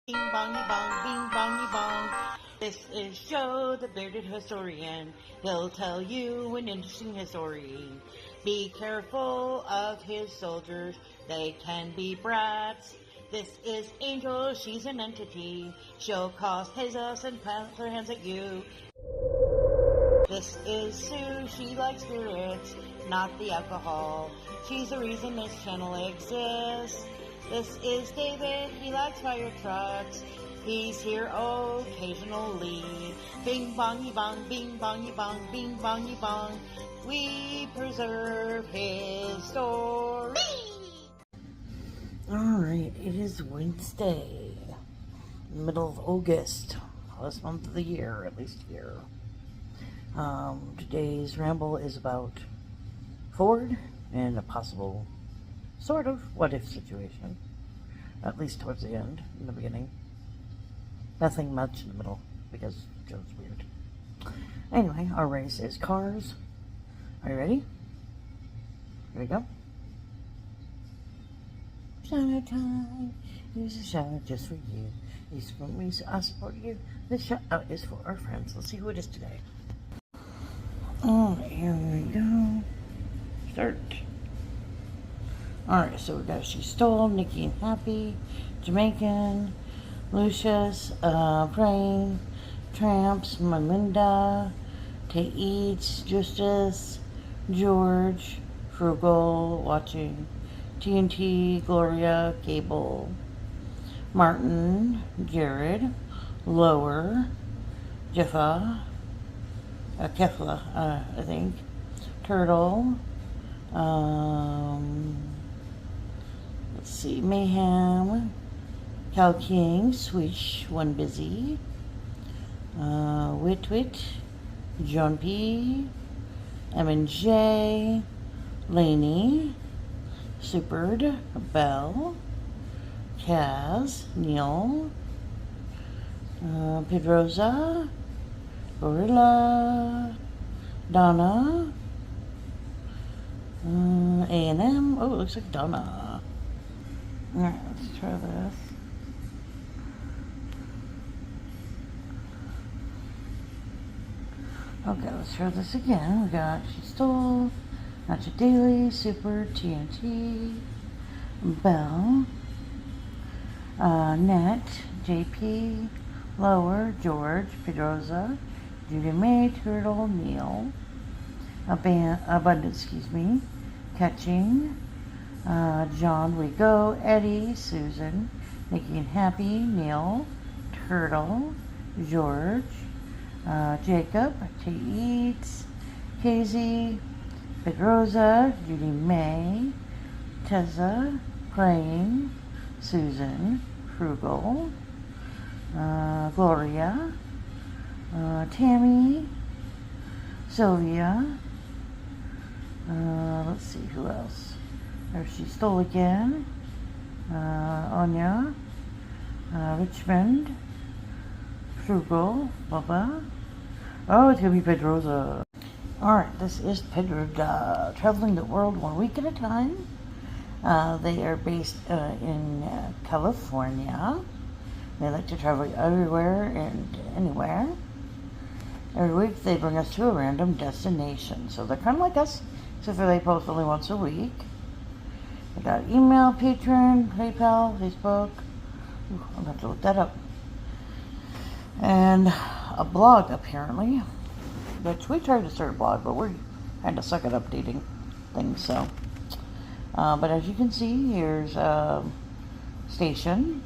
Bing bongy bong, bing bongy bong. This is Joe, the bearded historian. He'll tell you an interesting story. Be careful of his soldiers, they can be brats. This is Angel, she's an entity. She'll cause chaos and plant her hands at you. This is Sue, she likes spirits, not the alcohol. She's the reason this channel exists. This is David, he likes fire trucks. He's here occasionally. Bing bongy bong, bing bongy bong, bing bongy bong. We preserve his story. Alright, it is Wednesday, middle of August, last month of the year, at least here. Today's ramble is about Ford and a possible sort of what-if situation, at least towards the end. In the beginning, nothing much in the middle, because Joe's weird. Anyway, our race is cars. Are you ready? Here we go. Summertime, here's a shout out just for you. It's for me, so I support you. This shout out is for our friends. Let's see who it is today. Alright, here we go. Start. Alright, so we got She Stole, Nikki and Happy, Jamaican, Lucius, Brain, Tramps, Melinda, Tay Eats, Justice, George, Frugal, Watching, TNT, Gloria, Gable, Martin, Jared, Lower, Jeffa, Kefla, I think, Turtle, let's see, Mayhem, Cal King, Swish, One Busy, Wit, John P, M&J, Laney, Supered, Bell, Kaz, Neil, Pedroza, Gorilla, Donna, A&M. Oh, it looks like Donna. Alright, let's try this. Okay, let's try this again. We got She Stole, Nacho Daily, Super, TNT, Bell, Net, JP, Lower, George, Pedroza, Judy May, Turtle, Neil, Abundance, Catching, John, We Go, Eddie, Susan, Nikki and Happy, Neil, Turtle, George, Jacob, T Eats, Casey, Pedroza, Judy May, Tessa, Playing, Susan, Frugal, Gloria, Tammy, Sylvia, let's see who else. There She Stole again, Anya, Richmond, Frugal, Bubba. Oh, it's gonna be Pedroza. Alright, this is Pedroza, traveling the world 1 week at a time. They are based in California. They like to travel everywhere and anywhere. Every week they bring us to a random destination. So they're kind of like us, except for they post only once a week. They got email, Patreon, PayPal, Facebook. Ooh, I'll have to look that up. And a blog, apparently. Which we tried to start a blog, but we're kind of suck at updating things, so. But as you can see, here's a station.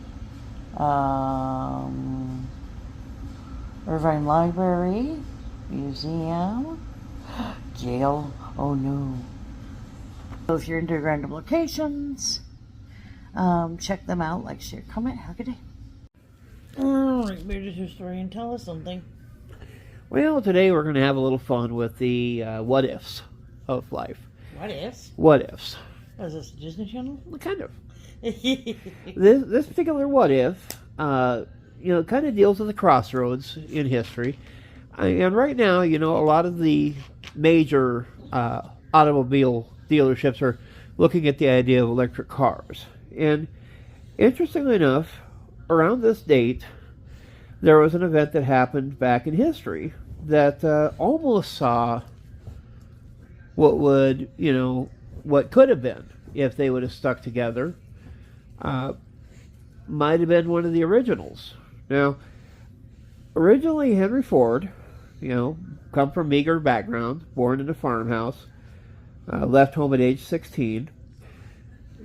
Irvine Library, museum, jail, oh no. So if you're into random locations, check them out, like, share, comment, have a good day. Alright, bearded historian, tell us something. Well, today we're going to have a little fun with the what-ifs of life. What ifs? What-ifs. Is this a Disney Channel? Kind of. This particular what-if, kind of deals with the crossroads in history. And right now, a lot of the major automobile dealerships are looking at the idea of electric cars. And interestingly enough, around this date, there was an event that happened back in history that almost saw what what could have been if they would have stuck together. Might have been one of the originals. Now, originally Henry Ford, come from meager background, born in a farmhouse, left home at age 16.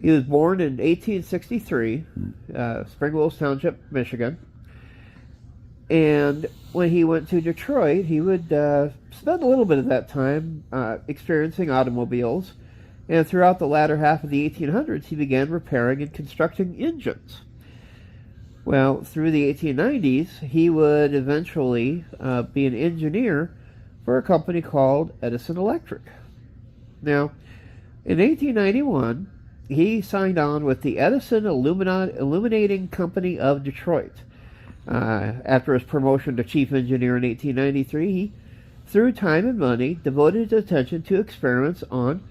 He was born in 1863, Spring Willows Township, Michigan. And when he went to Detroit, he would spend a little bit of that time experiencing automobiles. And throughout the latter half of the 1800s, he began repairing and constructing engines. Well, through the 1890s, he would eventually be an engineer for a company called Edison Electric. Now, in 1891, he signed on with the Edison Illuminating Company of Detroit. After his promotion to chief engineer in 1893, he, through time and money, devoted his attention to experiments on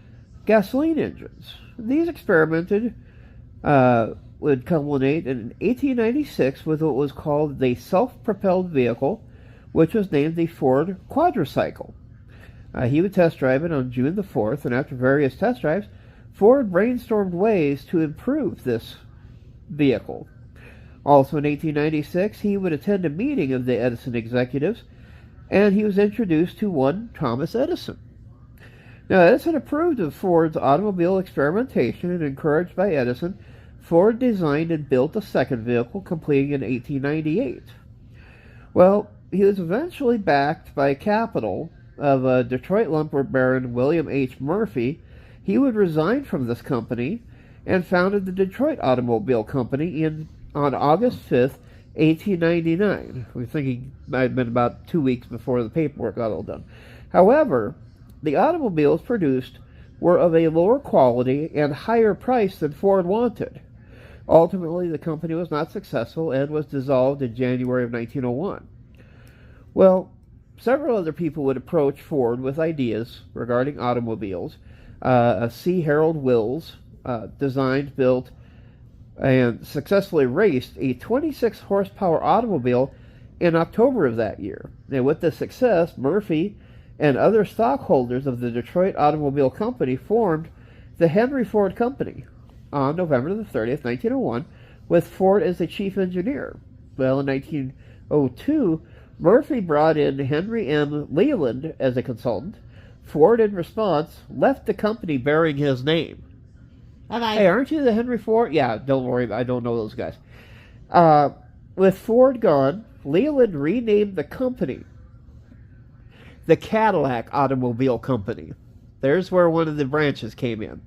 gasoline engines. These experiments would culminate in 1896 with what was called the self-propelled vehicle, which was named the Ford Quadricycle. He would test drive it on June the 4th, and after various test drives, Ford brainstormed ways to improve this vehicle. Also in 1896, he would attend a meeting of the Edison executives, and he was introduced to one Thomas Edison. Now, Edison approved of Ford's automobile experimentation, and encouraged by Edison, Ford designed and built a second vehicle, completing in 1898. Well, he was eventually backed by capital of Detroit lumber baron William H. Murphy. He would resign from this company and founded the Detroit Automobile Company on August 5th, 1899. We think he might have been about 2 weeks before the paperwork got all done. However, the automobiles produced were of a lower quality and higher price than Ford wanted. Ultimately, the company was not successful and was dissolved in January of 1901. Well, several other people would approach Ford with ideas regarding automobiles. C. Harold Wills designed, built, and successfully raced a 26 horsepower automobile in October of that year. And with this success, Murphy and other stockholders of the Detroit Automobile Company formed the Henry Ford Company on November the 30th, 1901, with Ford as the chief engineer. Well, in 1902, Murphy brought in Henry M. Leland as a consultant. Ford, in response, left the company bearing his name. Bye-bye. Hey, aren't you the Henry Ford? Yeah, don't worry, I don't know those guys. With Ford gone, Leland renamed the company the Cadillac Automobile Company. There's where one of the branches came in.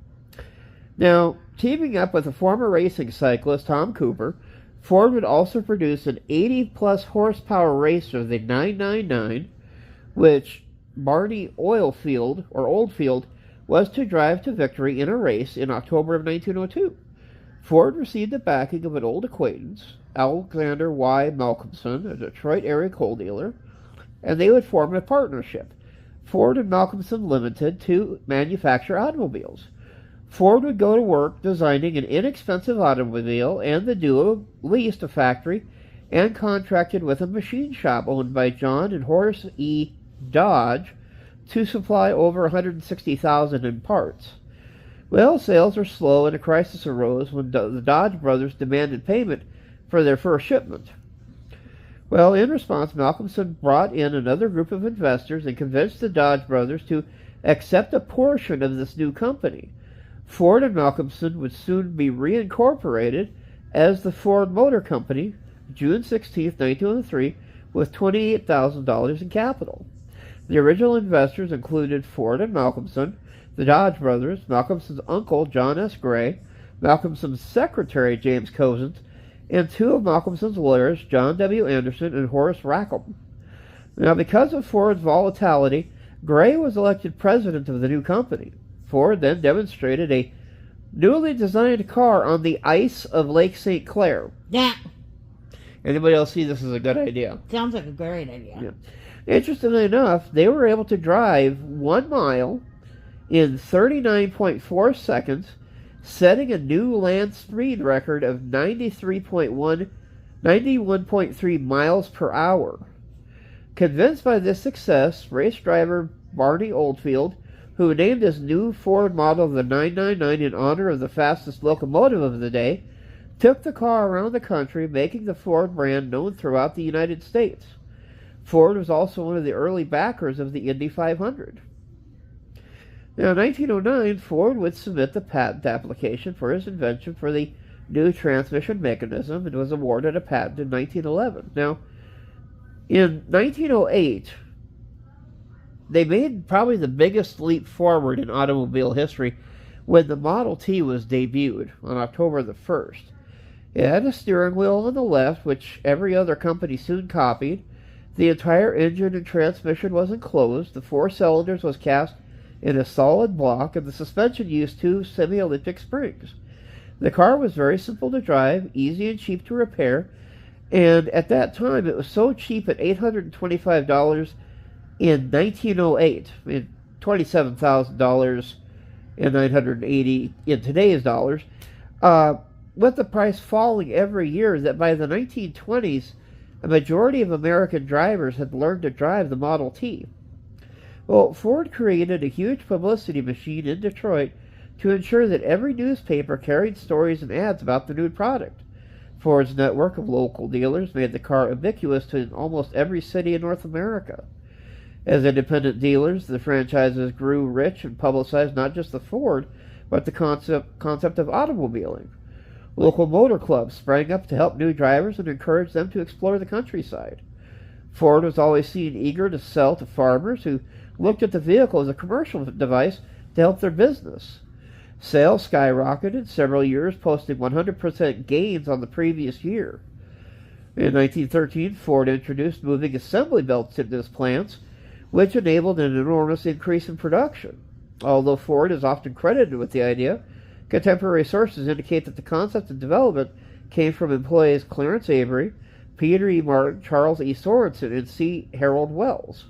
Now, teaming up with a former racing cyclist, Tom Cooper, Ford would also produce an 80-plus horsepower racer, the 999, which Barney Oldfield was to drive to victory in a race in October of 1902. Ford received the backing of an old acquaintance, Alexander Y. Malcolmson, a Detroit area coal dealer, and they would form a partnership, Ford and Malcolmson Limited, to manufacture automobiles. Ford would go to work designing an inexpensive automobile, and the duo leased a factory and contracted with a machine shop owned by John and Horace E. Dodge to supply over $160,000 in parts. Well, sales were slow, and a crisis arose when the Dodge brothers demanded payment for their first shipment. Well, in response, Malcolmson brought in another group of investors and convinced the Dodge brothers to accept a portion of this new company. Ford and Malcolmson would soon be reincorporated as the Ford Motor Company, June 16, 1903, with $28,000 in capital. The original investors included Ford and Malcolmson, the Dodge brothers, Malcolmson's uncle, John S. Gray, Malcolmson's secretary, James Cozens, and two of Malcolmson's lawyers, John W. Anderson and Horace Rackham. Now, because of Ford's volatility, Gray was elected president of the new company. Ford then demonstrated a newly designed car on the ice of Lake St. Clair. Yeah. Anybody else see this as a good idea? Sounds like a great idea. Yeah. Interestingly enough, they were able to drive 1 mile in 39.4 seconds, setting a new land speed record of 93.1 91.3 miles per hour. Convinced by this success, race driver Barney Oldfield, who named his new Ford model the 999 in honor of the fastest locomotive of the day, took the car around the country, making the Ford brand known throughout the United States. Ford was also one of the early backers of the Indy 500. Now, in 1909, Ford would submit the patent application for his invention for the new transmission mechanism and was awarded a patent in 1911. Now, in 1908, they made probably the biggest leap forward in automobile history when the Model T was debuted on October the 1st. It had a steering wheel on the left, which every other company soon copied. The entire engine and transmission was enclosed. The 4 cylinders was cast in a solid block, and the suspension used 2 semi-elliptic springs. The car was very simple to drive, easy and cheap to repair, and at that time it was so cheap at $825 in 1908, I mean $27,000 and 980 in today's dollars, with the price falling every year, that by the 1920s a majority of American drivers had learned to drive the Model T. Well, Ford created a huge publicity machine in Detroit to ensure that every newspaper carried stories and ads about the new product. Ford's network of local dealers made the car ubiquitous to almost every city in North America. As independent dealers, the franchises grew rich and publicized not just the Ford, but the concept of automobiling. Local motor clubs sprang up to help new drivers and encourage them to explore the countryside. Ford was always seen eager to sell to farmers who looked at the vehicle as a commercial device to help their business. Sales skyrocketed, several years posting 100% gains on the previous year. In 1913, Ford introduced moving assembly belts into its plants, which enabled an enormous increase in production. Although Ford is often credited with the idea, contemporary sources indicate that the concept and development came from employees Clarence Avery, Peter E. Martin, Charles E. Sorensen, and C. Harold Wells.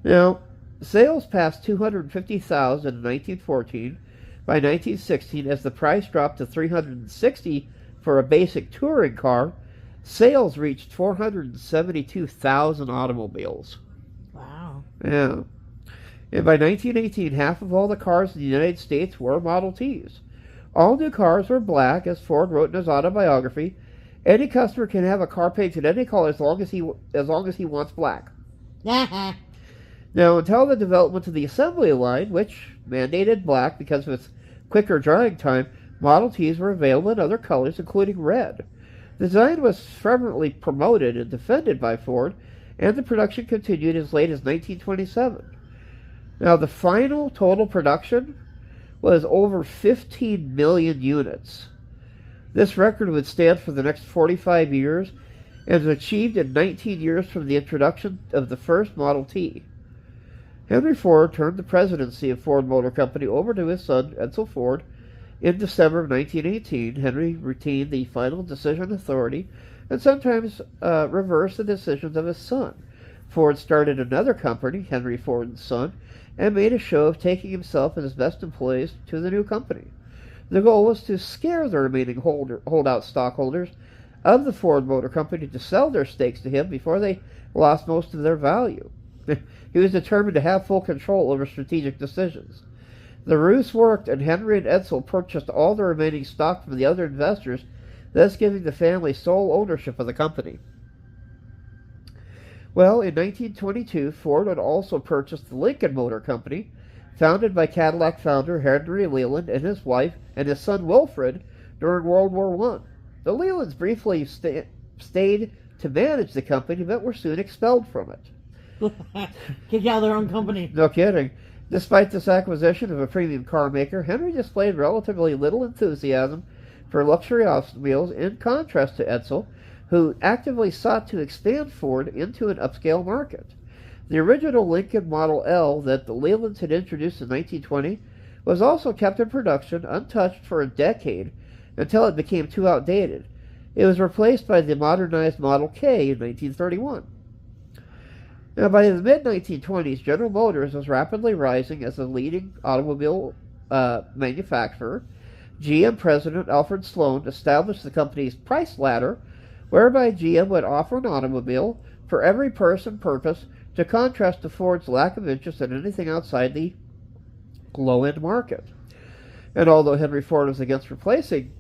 Now, sales passed 250,000 in 1914. By 1916, as the price dropped to $360 for a basic touring car, sales reached 472,000 automobiles. Wow. Yeah. And by 1918, half of all the cars in the United States were Model Ts. All new cars were black, as Ford wrote in his autobiography. Any customer can have a car painted any color as long as he wants black. Now, until the development of the assembly line, which mandated black because of its quicker drying time, Model Ts were available in other colors, including red. The design was fervently promoted and defended by Ford, and the production continued as late as 1927. Now, the final total production was over 15 million units. This record would stand for the next 45 years and was achieved in 19 years from the introduction of the first Model T. Henry Ford turned the presidency of Ford Motor Company over to his son, Edsel Ford. In December of 1918, Henry retained the final decision authority and sometimes reversed the decisions of his son. Ford started another company, Henry Ford and Son, and made a show of taking himself and his best employees to the new company. The goal was to scare the remaining holdout stockholders of the Ford Motor Company to sell their stakes to him before they lost most of their value. He was determined to have full control over strategic decisions. The ruse worked, and Henry and Edsel purchased all the remaining stock from the other investors, thus giving the family sole ownership of the company. Well, in 1922, Ford had also purchased the Lincoln Motor Company, founded by Cadillac founder Henry Leland and his wife and his son Wilfred during World War I. The Lelands briefly stayed to manage the company, but were soon expelled from it. Kick out their own company. No kidding. Despite this acquisition of a premium car maker, Henry displayed relatively little enthusiasm for luxury automobiles, in contrast to Edsel, who actively sought to expand Ford into an upscale market. The original Lincoln Model L that the Lelands had introduced in 1920 was also kept in production untouched for a decade until it became too outdated. It was replaced by the modernized Model K in 1931. Now, by the mid-1920s, General Motors was rapidly rising as a leading automobile manufacturer. GM President Alfred Sloan established the company's price ladder, whereby GM would offer an automobile for every person purpose to contrast to Ford's lack of interest in anything outside the low-end market. And although Henry Ford was against replacing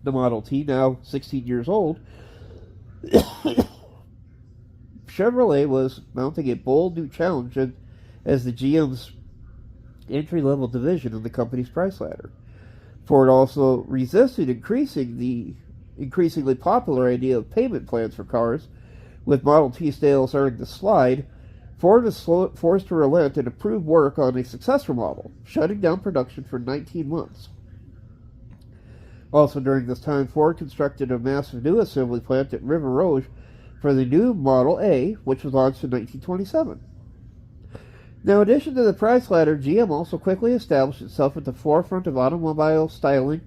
the Model T, now 16 years old, Chevrolet was mounting a bold new challenge as the GM's entry-level division in the company's price ladder. Ford also resisted the increasingly popular idea of payment plans for cars. With Model T sales starting to slide, Ford was forced to relent and approve work on a successor model, shutting down production for 19 months. Also during this time, Ford constructed a massive new assembly plant at River Rouge for the new Model A, which was launched in 1927. Now, in addition to the price ladder, GM also quickly established itself at the forefront of automobile styling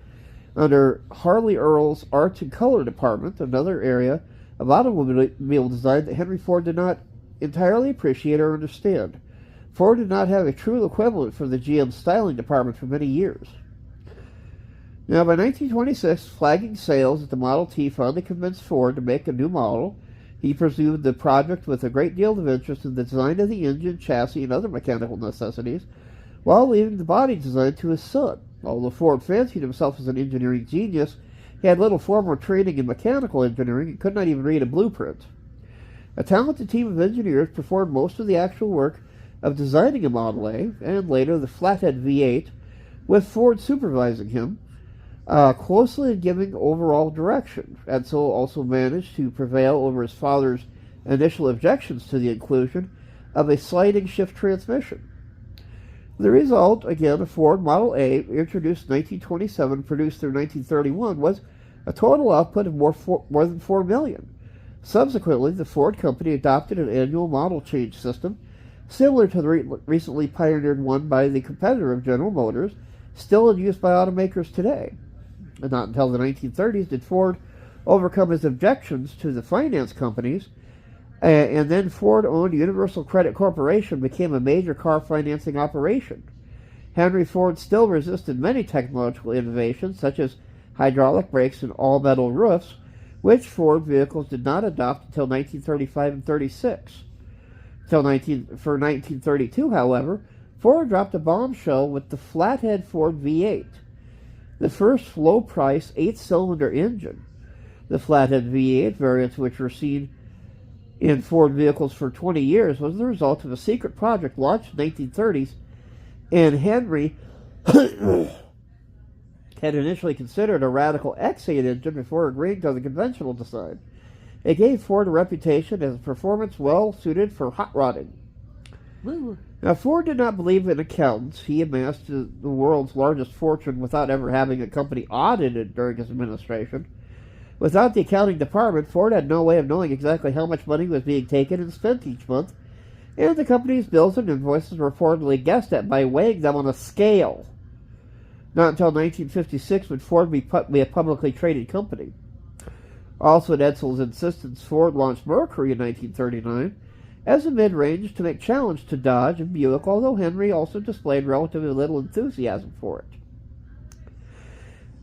under Harley Earl's Art and Color department, another area of automobile design that Henry Ford did not entirely appreciate or understand. Ford did not have a true equivalent for the GM styling department for many years. Now, by 1926, flagging sales at the Model T finally convinced Ford to make a new model. He pursued the project with a great deal of interest in the design of the engine, chassis, and other mechanical necessities, while leaving the body design to his son. Although Ford fancied himself as an engineering genius, he had little formal training in mechanical engineering and could not even read a blueprint. A talented team of engineers performed most of the actual work of designing a Model A, and later the flathead V8, with Ford supervising him closely in giving overall direction. Edsel also managed to prevail over his father's initial objections to the inclusion of a sliding shift transmission. The result, again, a Ford Model A, introduced in 1927, produced through 1931, was a total output of more than 4 million. Subsequently, the Ford company adopted an annual model change system, similar to the recently pioneered one by the competitor of General Motors, still in use by automakers today. And not until the 1930s did Ford overcome his objections to the finance companies, and then Ford-owned Universal Credit Corporation became a major car financing operation. Henry Ford still resisted many technological innovations, such as hydraulic brakes and all-metal roofs, which Ford vehicles did not adopt until 1935 and 36. For 1932, however, Ford dropped a bombshell with the flathead Ford V8, the first low-price 8-cylinder engine. The flathead V8 variants, which were seen in Ford vehicles for 20 years, was the result of a secret project launched in the 1930s, and Henry had initially considered a radical X8 engine before agreeing to the conventional design. It gave Ford a reputation as a performance well suited for hot rodding. Woo. Now, Ford did not believe in accountants. He amassed the world's largest fortune without ever having a company audited during his administration. Without the accounting department, Ford had no way of knowing exactly how much money was being taken and spent each month, and the company's bills and invoices were reportedly guessed at by weighing them on a scale. Not until 1956 would Ford be a publicly traded company. Also, at Edsel's insistence, Ford launched Mercury in 1939 as a mid-range to make challenge to Dodge and Buick, although Henry also displayed relatively little enthusiasm for it.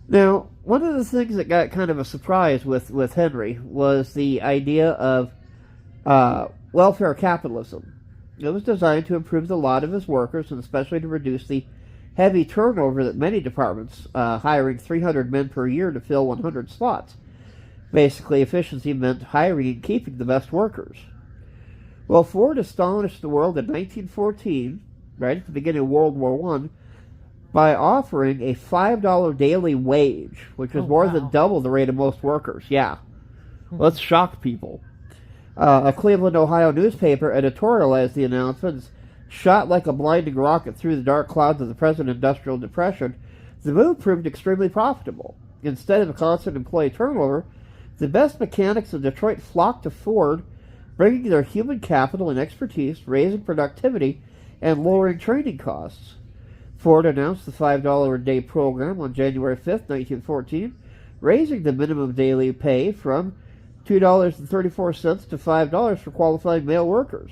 Now, one of the things that got kind of a surprise with Henry was the idea of welfare capitalism. It was designed to improve the lot of his workers, and especially to reduce the heavy turnover that many departments, hiring 300 men per year to fill 100 slots. Basically, efficiency meant hiring and keeping the best workers. Well, Ford astonished the world in 1914, right at the beginning of World War I, by offering a $5 daily wage, which was more than double the rate of most workers. Yeah. Let's shock people. A Cleveland, Ohio newspaper editorialized the announcement. Shot like a blinding rocket through the dark clouds of the present industrial depression, the move proved extremely profitable. Instead of a constant employee turnover, the best mechanics of Detroit flocked to Ford, bringing their human capital and expertise, raising productivity, and lowering training costs. Ford announced the $5 a day program on January 5, 1914, raising the minimum daily pay from $2.34 to $5 for qualifying male workers.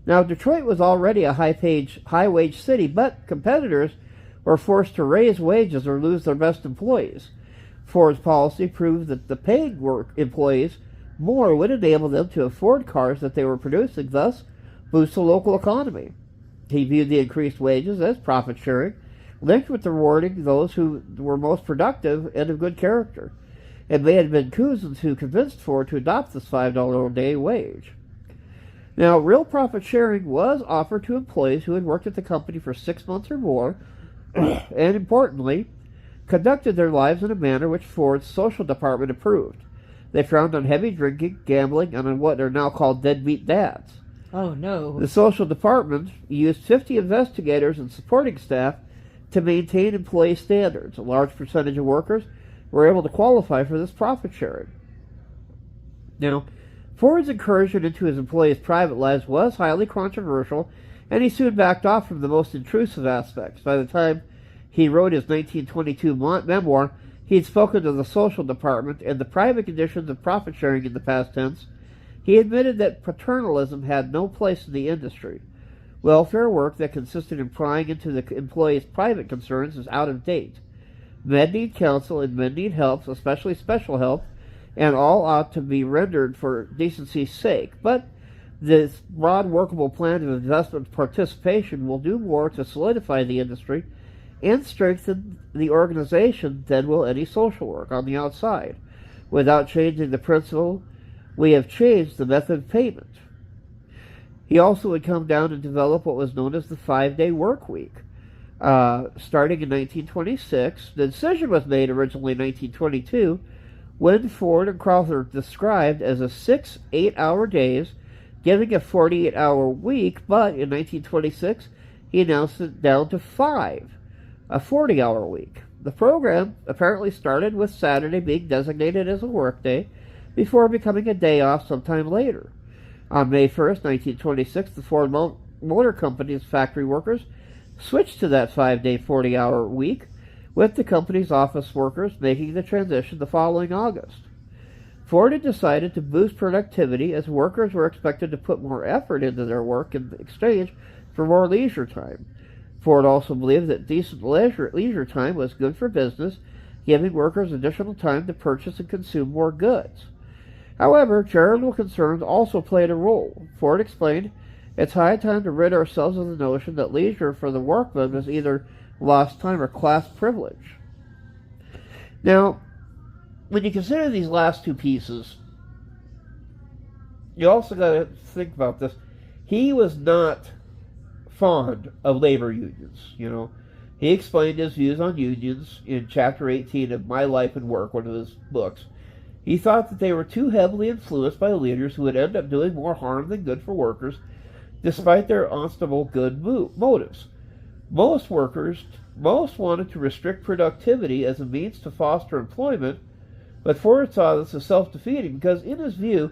Now, Detroit was already a high-wage city, but competitors were forced to raise wages or lose their best employees. Ford's policy proved that the paid work employees more would enable them to afford cars that they were producing, thus boost the local economy. He viewed the increased wages as profit sharing, linked with rewarding those who were most productive and of good character. It may have been Cousins who convinced Ford to adopt this $5 a day wage. Now, real profit sharing was offered to employees who had worked at the company for 6 months or more, and importantly, conducted their lives in a manner which Ford's social department approved. They frowned on heavy drinking, gambling, and on what are now called deadbeat dads. Oh, no. The social department used 50 investigators and supporting staff to maintain employee standards. A large percentage of workers were able to qualify for this profit sharing. Now, Ford's incursion into his employees' private lives was highly controversial, and he soon backed off from the most intrusive aspects. By the time he wrote his 1922 memoir, he had spoken to the social department and the private conditions of profit sharing in the past tense. He admitted that paternalism had no place in the industry. Welfare work that consisted in prying into the employee's private concerns is out of date. Men need counsel and men need help, especially special help, and all ought to be rendered for decency's sake. But this broad workable plan of investment participation will do more to solidify the industry and strengthen the organization than will any social work on the outside. Without changing the principle, we have changed the method of payment. He also would come down and develop what was known as the 5-day work week. Starting in 1926, the decision was made originally in 1922, when Ford and Crowther described as a 6 8-hour days, giving a 48-hour week, but in 1926 he announced it down to 5, a 40-hour week. The program apparently started with Saturday being designated as a workday, before becoming a day off sometime later. On May 1st, 1926, the Ford Motor Company's factory workers switched to that 5-day, 40-hour week, with the company's office workers making the transition the following August. Ford had decided to boost productivity as workers were expected to put more effort into their work in exchange for more leisure time. Ford also believed that decent leisure time was good for business, giving workers additional time to purchase and consume more goods. However, charitable concerns also played a role. Ford explained, "It's high time to rid ourselves of the notion that leisure for the workman was either lost time or class privilege." Now, when you consider these last two pieces, you also got to think about this. He was not fond of labor unions, He explained his views on unions in Chapter 18 of My Life and Work, one of his books. He thought that they were too heavily influenced by leaders who would end up doing more harm than good for workers, despite their ostensible good motives. Most wanted to restrict productivity as a means to foster employment, but Ford saw this as self-defeating because, in his view,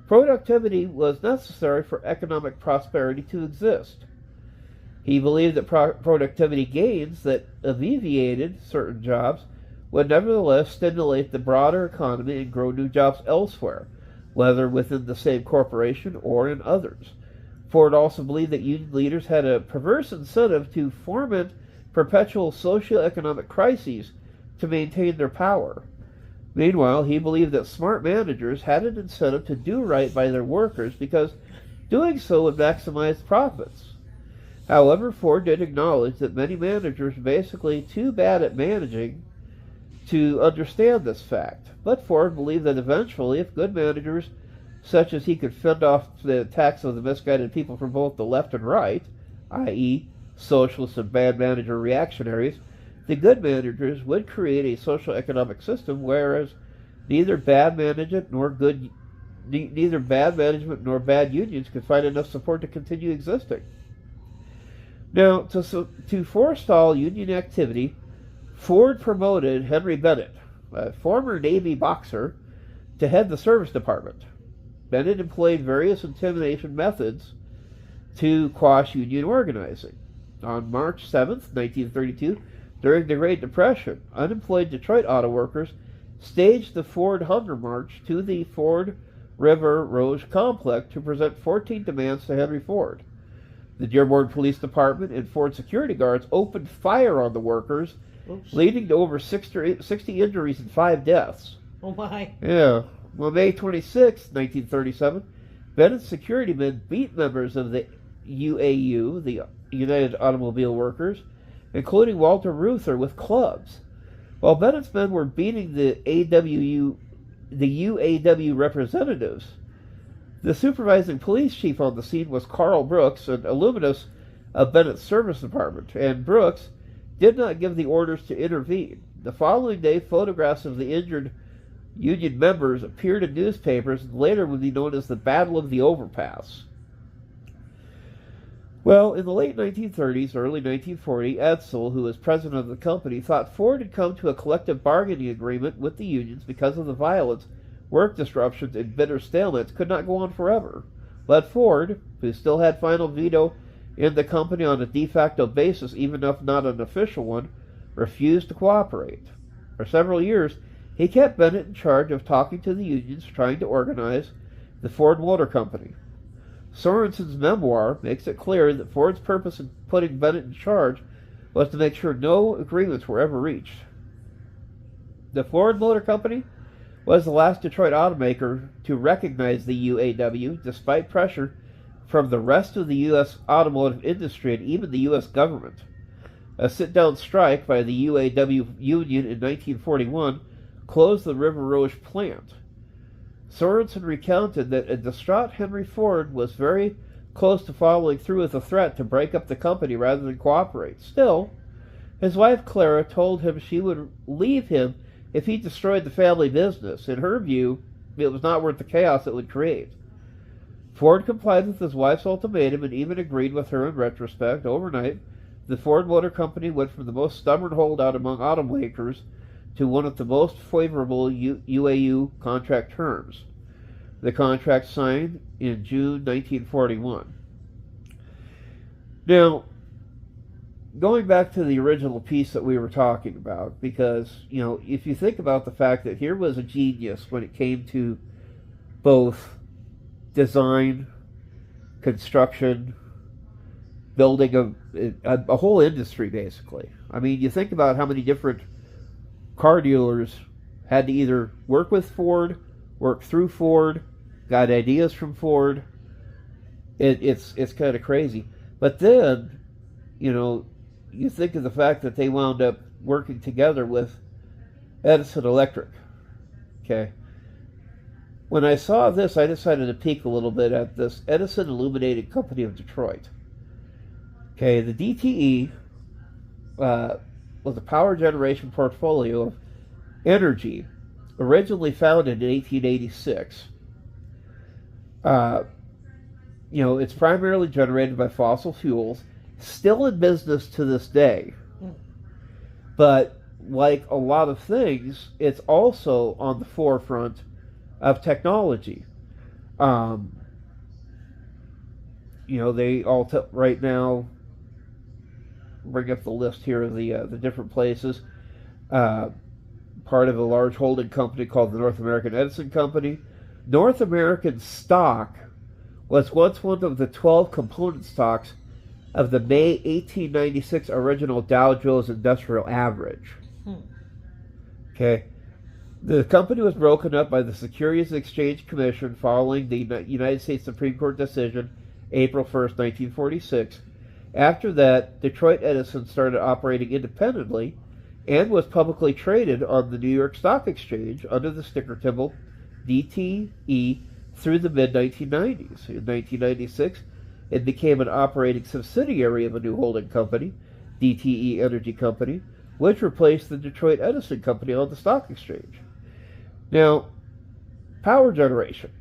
productivity was necessary for economic prosperity to exist. He believed that productivity gains that alleviated certain jobs would nevertheless stimulate the broader economy and grow new jobs elsewhere, whether within the same corporation or in others. Ford also believed that union leaders had a perverse incentive to foment perpetual socioeconomic crises to maintain their power. Meanwhile, he believed that smart managers had an incentive to do right by their workers because doing so would maximize profits. However, Ford did acknowledge that many managers were basically too bad at managing to understand this fact. But Ford believed that eventually, if good managers, such as he could fend off the attacks of the misguided people from both the left and right, i.e., socialists and bad manager reactionaries, the good managers would create a social economic system whereas neither bad management nor bad unions could find enough support to continue existing. Now, to forestall union activity, Ford promoted Henry Bennett, a former Navy boxer, to head the service department. Bennett employed various intimidation methods to quash union organizing. On March 7, 1932, during the Great Depression, unemployed Detroit auto workers staged the Ford Hunger March to the Ford River Rouge complex to present 14 demands to Henry Ford. The Dearborn Police Department and Ford security guards opened fire on the workers Oops. leading to over 60 injuries and 5 deaths. Oh my. Yeah. Well, May 26, 1937, Bennett's security men beat members of the UAW, the United Automobile Workers, including Walter Reuther, with clubs. While Bennett's men were beating the UAW representatives, the supervising police chief on the scene was Carl Brooks, an alumnus of Bennett's service department, and Brooks did not give the orders to intervene. The following day, photographs of the injured Union members appeared in newspapers and later would be known as the Battle of the Overpass. Well, in the late 1930s, early 1940, Edsel, who was president of the company, thought Ford had come to a collective bargaining agreement with the unions because of the violence, work disruptions, and bitter stalemates could not go on forever. But Ford, who still had final veto in the company on a de facto basis, even if not an official one, refused to cooperate. For several years, he kept Bennett in charge of talking to the unions, trying to organize the Ford Motor Company. Sorensen's memoir makes it clear that Ford's purpose in putting Bennett in charge was to make sure no agreements were ever reached. The Ford Motor Company was the last Detroit automaker to recognize the UAW, despite pressure from the rest of the U.S. automotive industry and even the U.S. government. A sit-down strike by the UAW union in 1941 closed the River Rouge plant. Sorensen recounted that a distraught Henry Ford was very close to following through with a threat to break up the company rather than cooperate. Still, his wife Clara told him she would leave him if he destroyed the family business. In her view, it was not worth the chaos it would create. Ford complied with his wife's ultimatum and even agreed with her in retrospect. Overnight, the Ford Motor Company went from the most stubborn holdout among automakers to one of the most favorable UAW contract terms. The contract signed in June 1941. Now, going back to the original piece that we were talking about, because, if you think about the fact that here was a genius when it came to both design, construction, building a whole industry, basically. I mean, you think about how many different car dealers had to either work with Ford, work through Ford, got ideas from Ford. It's kind of crazy. But then, you think of the fact that they wound up working together with Edison Electric. Okay. When I saw this, I decided to peek a little bit at this Edison Illuminating Company of Detroit. Okay, the DTE was a power generation portfolio of energy, originally founded in 1886. It's primarily generated by fossil fuels, still in business to this day. But like a lot of things, it's also on the forefront of technology. They all right now, bring up the list here of the different places. Part of a large holding company called the North American Edison Company. North American stock was once one of the 12 component stocks of the May 1896 original Dow Jones Industrial Average. Okay. The company was broken up by the Securities and Exchange Commission following the United States Supreme Court decision April 1st, 1946. After that, Detroit Edison started operating independently and was publicly traded on the New York Stock Exchange under the ticker symbol DTE through the mid-1990s. In 1996, it became an operating subsidiary of a new holding company, DTE Energy Company, which replaced the Detroit Edison Company on the stock exchange. Now, power generation.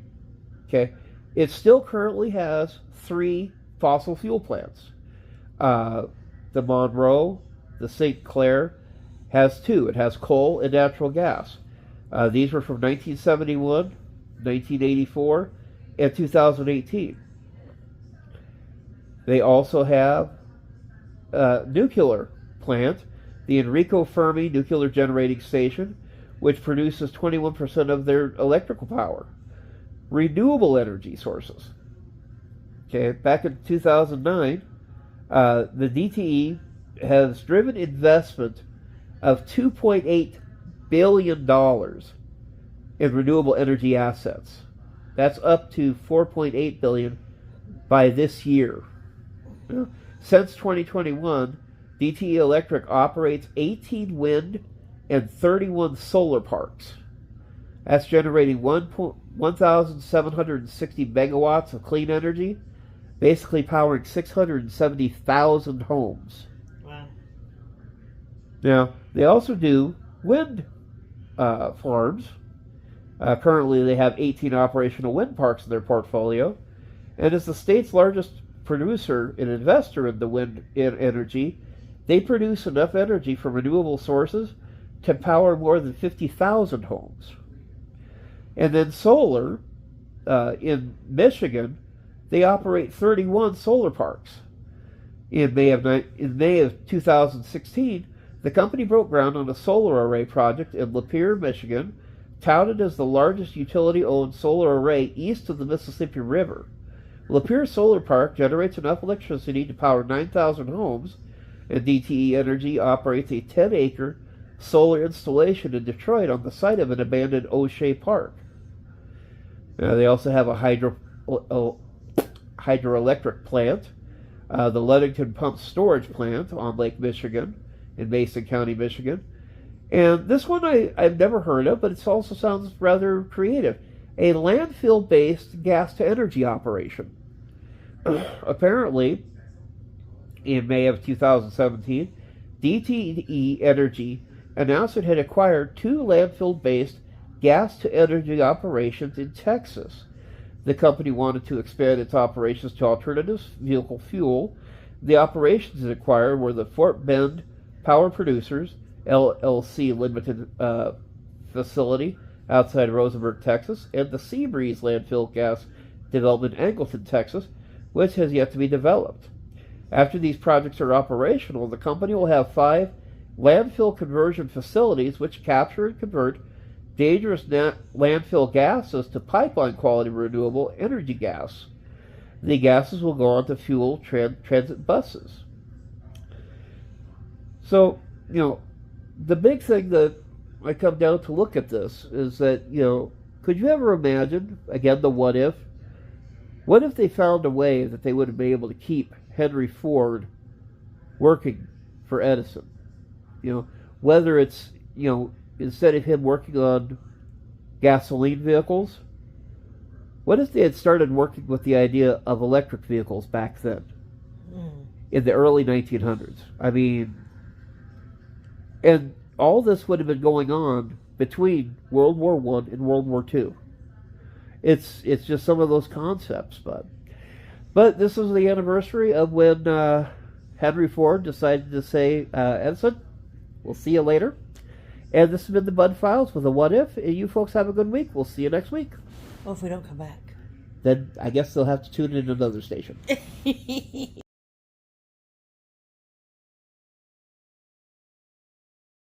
Okay, it still currently has 3 fossil fuel plants. The Monroe, the St. Clair, has 2. It has coal and natural gas. These were from 1971, 1984, and 2018. They also have a nuclear plant, the Enrico Fermi Nuclear Generating Station, which produces 21% of their electrical power. Renewable energy sources. Okay, back in 2009, the DTE has driven investment of $2.8 billion in renewable energy assets. That's up to $4.8 billion by this year. Since 2021, DTE Electric operates 18 wind and 31 solar parks. That's generating 1,760 megawatts of clean energy, basically powering 670,000 homes. Wow. Now, they also do wind farms. Currently, they have 18 operational wind parks in their portfolio, and as the state's largest producer and investor in the wind energy, they produce enough energy from renewable sources to power more than 50,000 homes. And then solar, in Michigan, they operate 31 solar parks. In May of 2016, the company broke ground on a solar array project in Lapeer, Michigan, touted as the largest utility-owned solar array east of the Mississippi River. Lapeer Solar Park generates enough electricity to power 9,000 homes, and DTE Energy operates a 10-acre solar installation in Detroit on the site of an abandoned O'Shea Park. They also have a hydroelectric plant, the Ludington Pump Storage Plant on Lake Michigan in Mason County, Michigan. And this one I've never heard of, but it also sounds rather creative. A landfill-based gas-to-energy operation. Apparently, in May of 2017, DTE Energy announced it had acquired 2 landfill-based gas-to-energy operations in Texas. The company wanted to expand its operations to alternative vehicle fuel. The operations it acquired were the Fort Bend Power Producers, LLC Limited facility outside Rosenberg, Texas, and the Seabreeze Landfill Gas Development in Angleton, Texas, which has yet to be developed. After these projects are operational, the company will have 5 landfill conversion facilities which capture and convert dangerous landfill gases to pipeline quality renewable energy gas. The gases will go on to fuel transit buses. So, the big thing that I come down to look at this is that, could you ever imagine, again, the what if? What if they found a way that they would have been able to keep Henry Ford working for Edison? Whether it's, instead of him working on gasoline vehicles, what if they had started working with the idea of electric vehicles back then, in the early 1900s? I mean, and all this would have been going on between World War I and World War II. It's just some of those concepts, but this is the anniversary of when Henry Ford decided to say, Edison, we'll see you later. And this has been the Bud Files with a what if. And you folks have a good week. We'll see you next week. Well, if we don't come back, Then I guess they'll have to tune in another station.